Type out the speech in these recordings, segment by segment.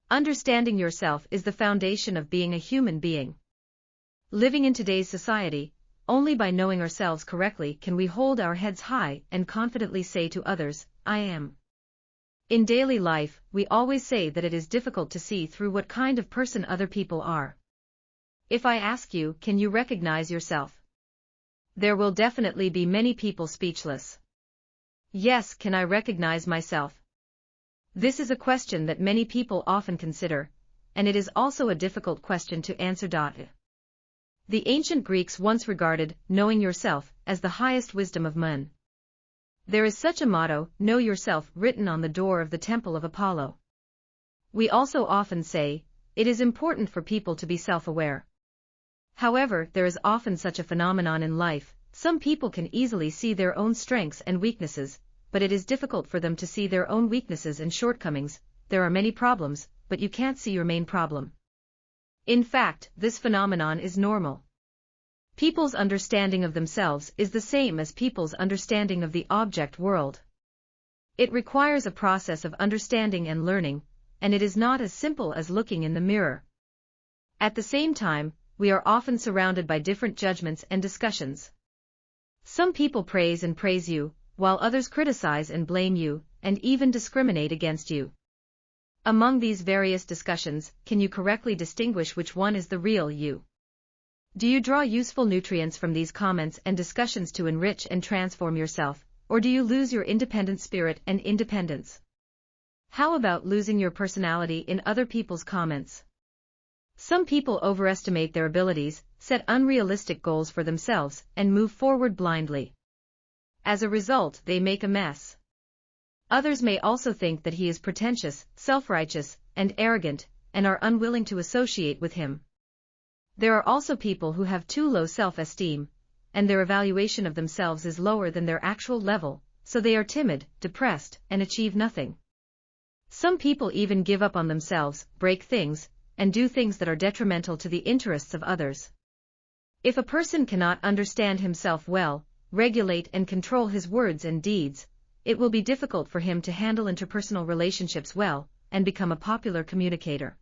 Understanding yourself is the foundation of being a human being. Living in today's society, only by knowing ourselves correctly can we hold our heads high and confidently say to others, "I am." In daily life, we always say that it is difficult to see through what kind of person other people are. If I ask you, can you recognize yourself? There will definitely be many people speechless. Yes, can I recognize myself? This is a question that many people often consider, and it is also a difficult question to answer. The ancient Greeks once regarded knowing yourself as the highest wisdom of men. There is such a motto, "Know yourself," written on the door of the temple of Apollo. We also often say, it is important for people to be self-aware. However, there is often such a phenomenon in life. Some people can easily see their own strengths and weaknesses, but it is difficult for them to see their own weaknesses and shortcomings. There are many problems, but you can't see your main problem. In fact, this phenomenon is normal. People's understanding of themselves is the same as people's understanding of the object world. It requires a process of understanding and learning, and it is not as simple as looking in the mirror. At the same time, we are often surrounded by different judgments and discussions. Some people praise you, while others criticize and blame you, and even discriminate against you. Among these various discussions, can you correctly distinguish which one is the real you? Do you draw useful nutrients from these comments and discussions to enrich and transform yourself, or do you lose your independent spirit and independence? How about losing your personality in other people's comments? Some people overestimate their abilities, set unrealistic goals for themselves, and move forward blindly. As a result, they make a mess. Others may also think that he is pretentious, self-righteous, and arrogant, and are unwilling to associate with him. There are also people who have too low self-esteem, and their evaluation of themselves is lower than their actual level, so they are timid, depressed, and achieve nothing. Some people even give up on themselves, break things, and do things that are detrimental to the interests of others. If a person cannot understand himself well, regulate and control his words and deeds, it will be difficult for him to handle interpersonal relationships well, and become a popular communicator.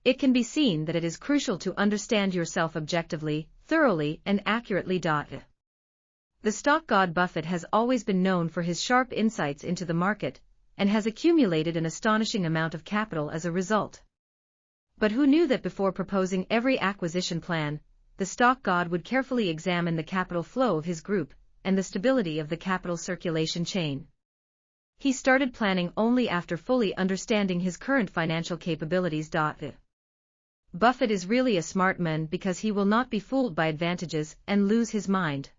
It can be seen that it is crucial to understand yourself objectively, thoroughly, and accurately. The stock god Buffett has always been known for his sharp insights into the market, and has accumulated an astonishing amount of capital as a result. But who knew that before proposing every acquisition plan, the stock god would carefully examine the capital flow of his group, and the stability of the capital circulation chain? He started planning only after fully understanding his current financial capabilities. Buffett is really a smart man because he will not be fooled by advantages and lose his mind.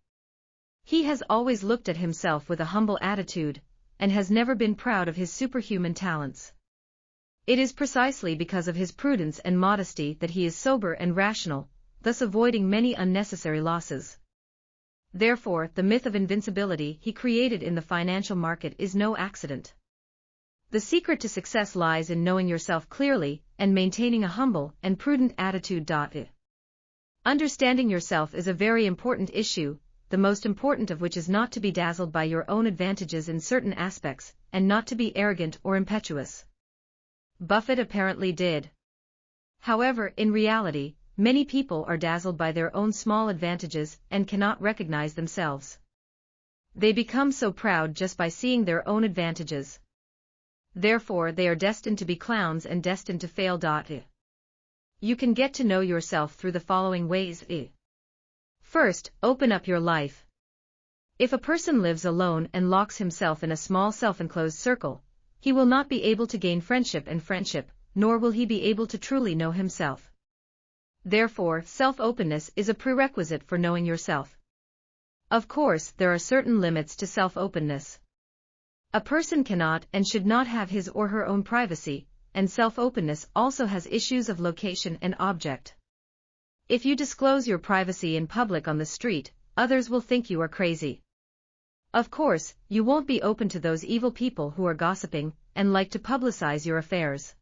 He has always looked at himself with a humble attitude, and has never been proud of his superhuman talents. It is precisely because of his prudence and modesty that he is sober and rational, thus avoiding many unnecessary losses. Therefore, the myth of invincibility he created in the financial market is no accident. The secret to success lies in knowing yourself clearly and maintaining a humble and prudent attitude. Understanding yourself is a very important issue, the most important of which is not to be dazzled by your own advantages in certain aspects, and not to be arrogant or impetuous. Buffett apparently did. However, in reality, many people are dazzled by their own small advantages and cannot recognize themselves. They become so proud just by seeing their own advantages. Therefore, they are destined to be clowns and destined to fail. You can get to know yourself through the following ways. First, open up your life. If a person lives alone and locks himself in a small self-enclosed circle, he will not be able to gain friendship, nor will he be able to truly know himself. Therefore, self-openness is a prerequisite for knowing yourself. Of course, there are certain limits to self-openness. A person cannot and should not have his or her own privacy, and self-openness also has issues of location and object. If you disclose your privacy in public on the street, others will think you are crazy. Of course, you won't be open to those evil people who are gossiping and like to publicize your affairs.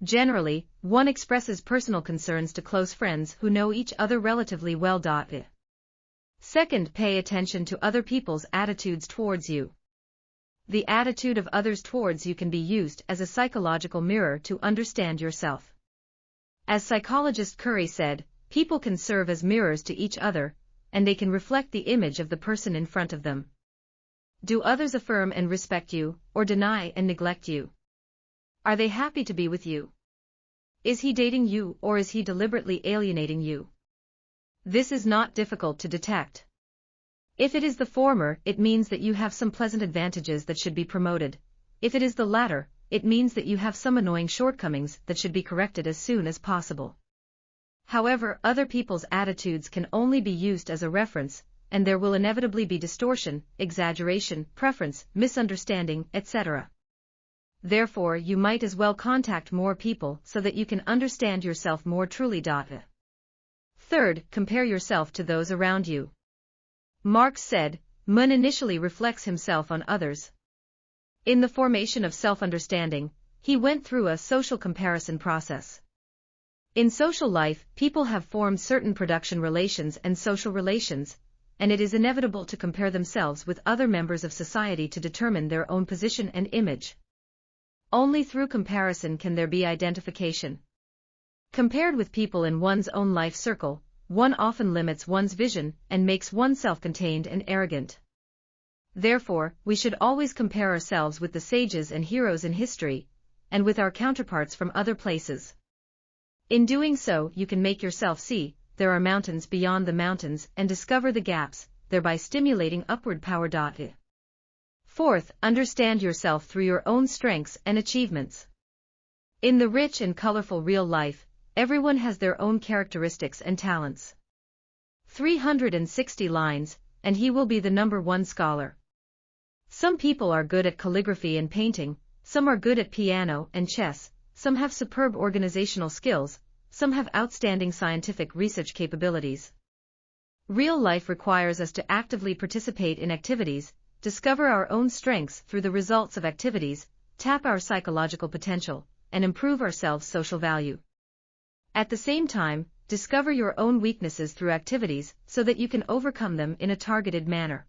Generally, one expresses personal concerns to close friends who know each other relatively well. Second, pay attention to other people's attitudes towards you. The attitude of others towards you can be used as a psychological mirror to understand yourself. As psychologist Curry said, people can serve as mirrors to each other, and they can reflect the image of the person in front of them. Do others affirm and respect you, or deny and neglect you? Are they happy to be with you? Is he dating you, or is he deliberately alienating you? This is not difficult to detect. If it is the former, it means that you have some pleasant advantages that should be promoted. If it is the latter, it means that you have some annoying shortcomings that should be corrected as soon as possible. However, other people's attitudes can only be used as a reference, and there will inevitably be distortion, exaggeration, preference, misunderstanding, etc. Therefore, you might as well contact more people so that you can understand yourself more truly. Third, compare yourself to those around you. Marx said, "Man initially reflects himself on others." In the formation of self-understanding, he went through a social comparison process. In social life, people have formed certain production relations and social relations, and it is inevitable to compare themselves with other members of society to determine their own position and image. Only through comparison can there be identification. Compared with people in one's own life circle, one often limits one's vision and makes one self-contained and arrogant. Therefore, we should always compare ourselves with the sages and heroes in history, and with our counterparts from other places. In doing so, you can make yourself see there are mountains beyond the mountains and discover the gaps, thereby stimulating upward power. Fourth, understand yourself through your own strengths and achievements. In the rich and colorful real life, everyone has their own characteristics and talents. 360 lines, and he will be the #1 scholar. Some people are good at calligraphy and painting, some are good at piano and chess, some have superb organizational skills, some have outstanding scientific research capabilities. Real life requires us to actively participate in activities, discover our own strengths through the results of activities, tap our psychological potential, and improve our self-social value. At the same time, discover your own weaknesses through activities so that you can overcome them in a targeted manner.